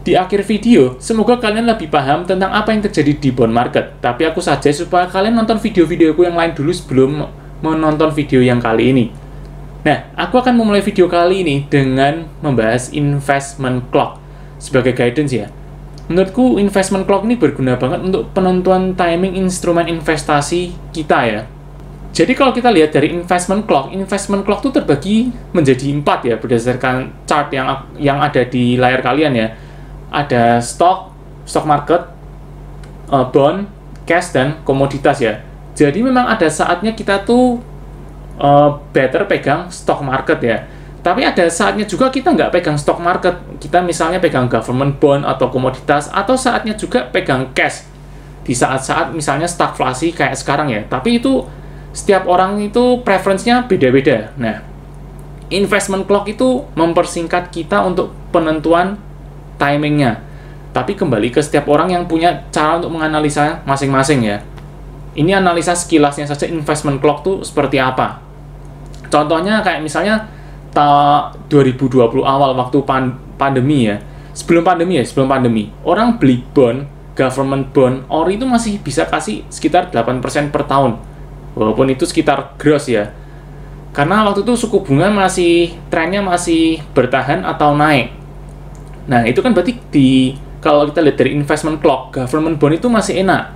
Di akhir video, semoga kalian lebih paham tentang apa yang terjadi di bond market. Tapi aku suggest supaya kalian nonton video-videoku yang lain dulu sebelum menonton video yang kali ini. Nah, aku akan memulai video kali ini dengan membahas investment clock sebagai guidance ya. Menurutku investment clock ini berguna banget untuk penentuan timing instrumen investasi kita ya. Jadi kalau kita lihat dari investment clock itu terbagi menjadi 4 ya berdasarkan chart yang ada di layar kalian ya. Ada stock market, bond, cash, dan komoditas ya. Jadi memang ada saatnya kita tuh better pegang stock market ya. Tapi ada saatnya juga kita nggak pegang stock market. Kita misalnya pegang government bond atau komoditas, atau saatnya juga pegang cash. Di saat-saat misalnya stagflasi kayak sekarang ya. Tapi itu setiap orang itu preferensinya beda-beda. Nah, investment clock itu mempersingkat kita untuk penentuan timingnya. Tapi kembali ke setiap orang yang punya cara untuk menganalisa masing-masing ya. Ini analisa sekilasnya saja investment clock tuh seperti apa. Contohnya kayak misalnya 2020 awal waktu pandemi ya. Sebelum pandemi. Orang beli bond, government bond, ori itu masih bisa kasih sekitar 8% per tahun. Walaupun itu sekitar gross ya. Karena waktu itu suku bunga trennya masih bertahan atau naik. Nah, itu kan berarti kalau kita lihat dari investment clock, government bond itu masih enak.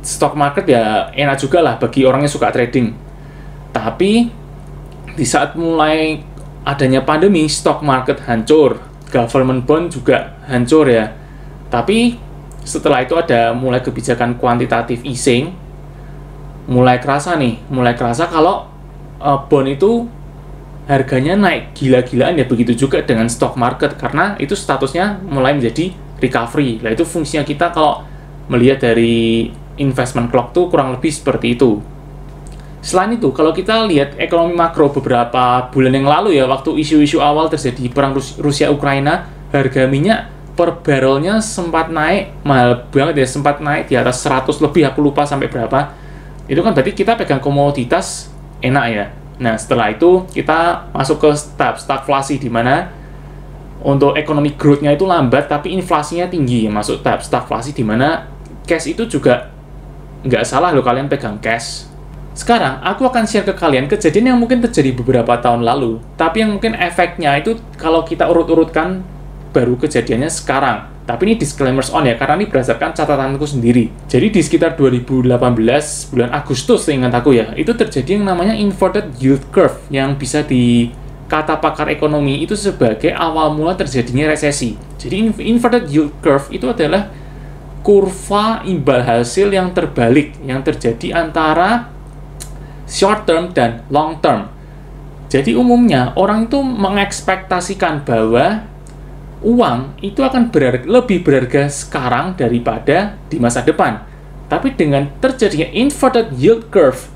Stock market ya enak juga lah bagi orang yang suka trading. Tapi di saat mulai adanya pandemi, stock market hancur, government bond juga hancur ya. Tapi setelah itu ada mulai kebijakan quantitative easing, mulai kerasa kalau bond itu harganya naik gila-gilaan ya. Begitu juga dengan stock market, karena itu statusnya mulai menjadi recovery. Nah, itu fungsinya kita kalau melihat dari investment clock tuh kurang lebih seperti itu. Selain itu, kalau kita lihat ekonomi makro beberapa bulan yang lalu ya, waktu isu-isu awal terjadi perang Rusia-Ukraina, harga minyak per barrelnya sempat naik, mahal banget ya, sempat naik di atas 100 lebih, aku lupa sampai berapa. Itu kan berarti kita pegang komoditas enak ya. Nah, setelah itu kita masuk ke tahap stagflasi, di mana untuk ekonomi growth-nya itu lambat tapi inflasinya tinggi. Masuk tahap stagflasi di mana cash itu juga nggak salah loh kalian pegang cash. Sekarang aku akan share ke kalian kejadian yang mungkin terjadi beberapa tahun lalu, tapi yang mungkin efeknya itu kalau kita urut-urutkan baru kejadiannya sekarang. Tapi ini disclaimers on ya, karena ini berdasarkan catatanku sendiri. Jadi di sekitar 2018, bulan Agustus seingat aku ya, itu terjadi yang namanya inverted yield curve, yang bisa kata pakar ekonomi itu sebagai awal mula terjadinya resesi. Jadi inverted yield curve itu adalah kurva imbal hasil yang terbalik, yang terjadi antara short term dan long term. Jadi umumnya orang itu mengekspektasikan bahwa uang itu akan lebih berharga sekarang daripada di masa depan. Tapi dengan terjadinya inverted yield curve,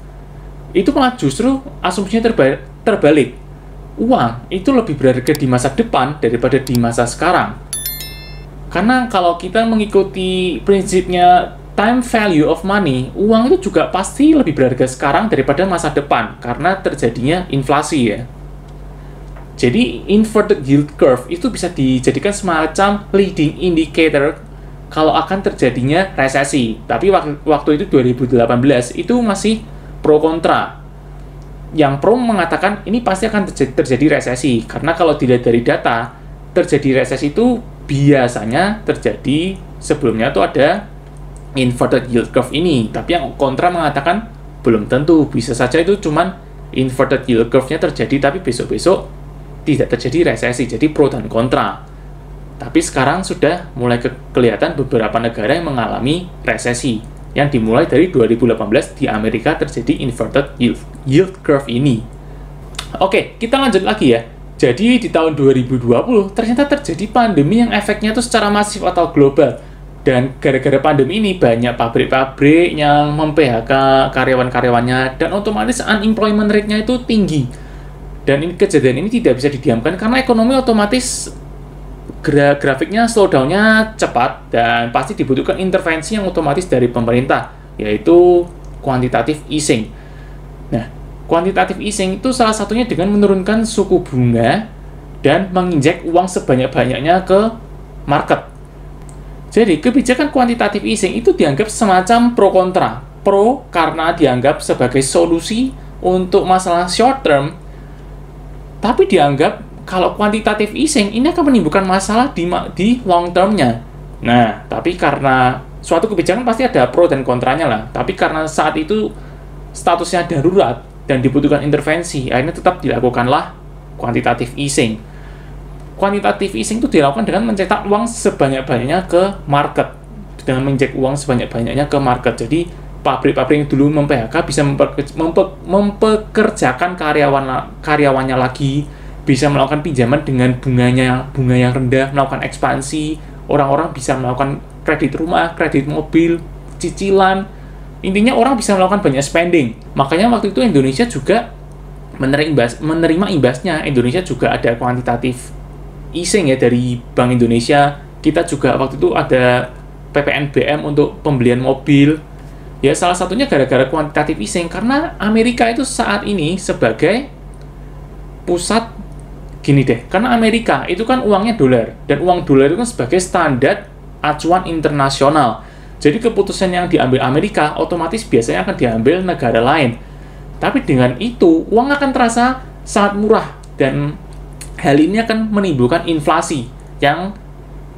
itu malah justru asumsinya terbalik. Uang itu lebih berharga di masa depan daripada di masa sekarang. Karena kalau kita mengikuti prinsipnya time value of money, uang itu juga pasti lebih berharga sekarang daripada masa depan, karena terjadinya inflasi ya. Jadi inverted yield curve itu bisa dijadikan semacam leading indicator kalau akan terjadinya resesi. Tapi waktu itu 2018 itu masih pro kontra. Yang pro mengatakan ini pasti akan terjadi resesi, karena kalau dilihat dari data, terjadi resesi itu biasanya terjadi sebelumnya tuh ada inverted yield curve ini. Tapi yang kontra mengatakan belum tentu, bisa saja itu cuman inverted yield curve-nya terjadi tapi besok-besok tidak terjadi resesi. Jadi pro dan kontra. Tapi sekarang sudah mulai kelihatan beberapa negara yang mengalami resesi, yang dimulai dari 2018 di Amerika terjadi inverted yield curve ini. Oke, kita lanjut lagi ya. Jadi di tahun 2020 ternyata terjadi pandemi yang efeknya itu secara masif atau global. Dan gara-gara pandemi ini banyak pabrik-pabrik yang mem-PHK karyawan-karyawannya, dan otomatis unemployment rate-nya itu tinggi. Dan kejadian ini tidak bisa didiamkan karena ekonomi otomatis grafiknya slowdown-nya cepat, dan pasti dibutuhkan intervensi yang otomatis dari pemerintah, yaitu quantitative easing. Nah, quantitative easing itu salah satunya dengan menurunkan suku bunga dan menginjek uang sebanyak-banyaknya ke market. Jadi kebijakan kuantitatif easing itu dianggap semacam pro kontra. Pro karena dianggap sebagai solusi untuk masalah short term, tapi dianggap kalau kuantitatif easing ini akan menimbulkan masalah di long termnya. Nah, tapi karena suatu kebijakan pasti ada pro dan kontranya lah. Tapi karena saat itu statusnya darurat dan dibutuhkan intervensi, akhirnya tetap dilakukanlah kuantitatif easing. Kuantitatif easing itu dilakukan dengan mencetak uang sebanyak-banyaknya ke market. Dengan menginjek uang sebanyak-banyaknya ke market. Jadi pabrik-pabrik yang dulu mem-PHK bisa mempekerjakan karyawannya lagi, bisa melakukan pinjaman dengan bunga yang rendah, melakukan ekspansi, orang-orang bisa melakukan kredit rumah, kredit mobil, cicilan. Intinya orang bisa melakukan banyak spending. Makanya waktu itu Indonesia juga menerima imbasnya. Indonesia juga ada kuantitatif easing ya dari Bank Indonesia. Kita juga waktu itu ada PPNBM untuk pembelian mobil. Ya, salah satunya gara-gara kuantitatif easing, karena Amerika itu saat ini sebagai pusat, gini deh, karena Amerika itu kan uangnya dolar, dan uang dolar itu kan sebagai standar acuan internasional. Jadi keputusan yang diambil Amerika otomatis biasanya akan diambil negara lain. Tapi dengan itu, uang akan terasa sangat murah, dan hal ini akan menimbulkan inflasi yang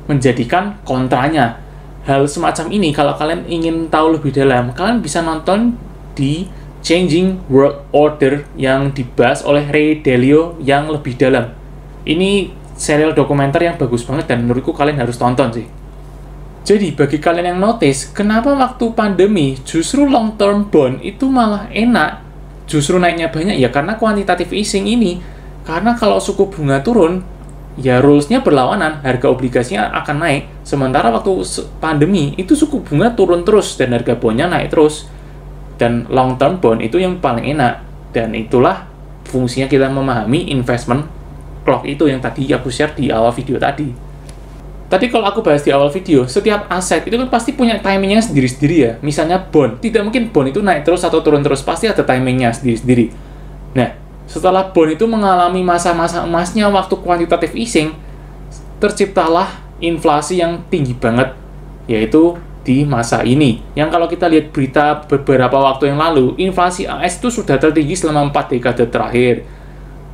menjadikan kontranya. Hal semacam ini, kalau kalian ingin tahu lebih dalam, kalian bisa nonton di Changing World Order yang dibahas oleh Ray Dalio yang lebih dalam. Ini serial dokumenter yang bagus banget dan menurutku kalian harus tonton sih. Jadi, bagi kalian yang notice, kenapa waktu pandemi justru long term bond itu malah enak, justru naiknya banyak, ya karena kuantitatif easing ini. Karena kalau suku bunga turun, ya rules-nya berlawanan, harga obligasinya akan naik. Sementara waktu pandemi, itu suku bunga turun terus, dan harga bondnya naik terus. Dan long term bond itu yang paling enak. Dan itulah fungsinya kita memahami investment clock itu yang tadi aku share di awal video tadi. Tadi kalau aku bahas di awal video, setiap aset itu kan pasti punya timingnya sendiri-sendiri ya. Misalnya bond, tidak mungkin bond itu naik terus atau turun terus, pasti ada timingnya sendiri-sendiri. Nah, setelah bond itu mengalami masa-masa emasnya waktu kuantitatif easing, terciptalah inflasi yang tinggi banget, yaitu di masa ini. Yang kalau kita lihat berita beberapa waktu yang lalu, inflasi AS itu sudah tertinggi selama 4 dekade terakhir.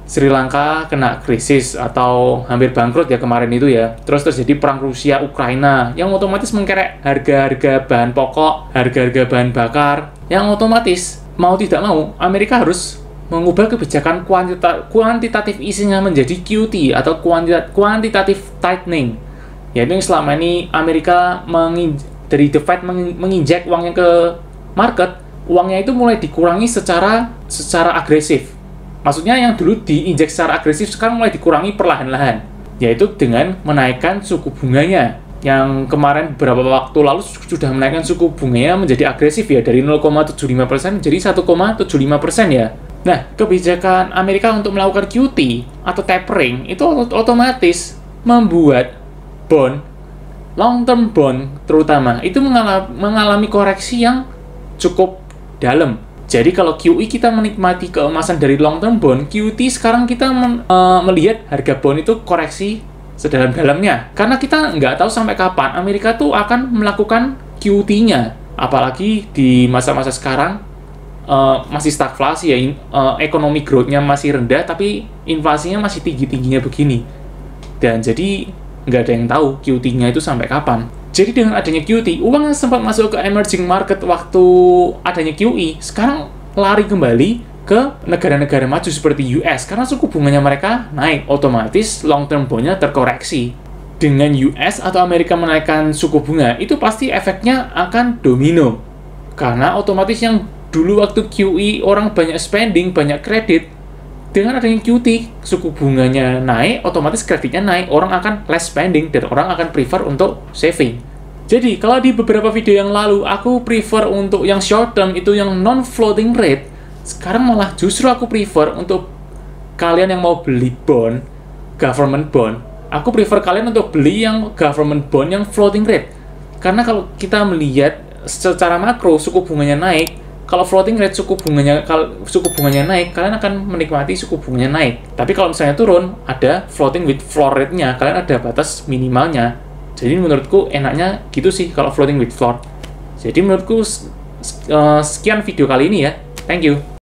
Sri Lanka kena krisis atau hampir bangkrut ya kemarin itu ya. Terus terjadi perang Rusia-Ukraina yang otomatis mengkerek harga-harga bahan pokok, harga-harga bahan bakar, yang otomatis mau tidak mau Amerika harus mengubah kebijakan kuantitatif easing-nya menjadi QT atau quantitative tightening. Yaitu yang selama ini Amerika dari The Fed menginjek uangnya ke market, uangnya itu mulai dikurangi secara agresif. Maksudnya yang dulu diinjek secara agresif sekarang mulai dikurangi perlahan-lahan, yaitu dengan menaikkan suku bunganya. Yang kemarin beberapa waktu lalu sudah menaikkan suku bunganya menjadi agresif ya, dari 0,75% menjadi 1,75% ya. Nah, kebijakan Amerika untuk melakukan QT atau tapering itu otomatis membuat bond, long term bond terutama, itu mengalami koreksi yang cukup dalam. Jadi kalau QE kita menikmati keemasan dari long term bond, QT sekarang kita melihat harga bond itu koreksi sedalam-dalamnya. Karena kita nggak tahu sampai kapan Amerika tuh akan melakukan QT-nya. Apalagi di masa-masa sekarang, masih stagflasi ya, ekonomi growth-nya masih rendah, tapi inflasinya masih tinggi-tingginya begini. Dan jadi nggak ada yang tahu QT-nya itu sampai kapan. Jadi dengan adanya QT, uang yang sempat masuk ke emerging market waktu adanya QE, sekarang lari kembali ke negara-negara maju seperti US, karena suku bunganya mereka naik, otomatis long-term bond-nya terkoreksi. Dengan US atau Amerika menaikkan suku bunga, itu pasti efeknya akan domino. Karena otomatis yang dulu waktu QE orang banyak spending, banyak kredit, dengan adanya QT, suku bunganya naik, otomatis kreditnya naik, orang akan less spending, dan orang akan prefer untuk saving. Jadi, kalau di beberapa video yang lalu, aku prefer untuk yang short term, itu yang non-floating rate, sekarang malah justru aku prefer untuk kalian yang mau beli bond, government bond, aku prefer kalian untuk beli yang government bond yang floating rate. Karena kalau kita melihat secara makro, suku bunganya naik, kalau floating rate suku bunganya naik, kalian akan menikmati suku bunganya naik. Tapi kalau misalnya turun, ada floating with floor rate-nya, kalian ada batas minimalnya. Jadi menurutku enaknya gitu sih kalau floating with floor. Jadi menurutku sekian video kali ini ya. Thank you.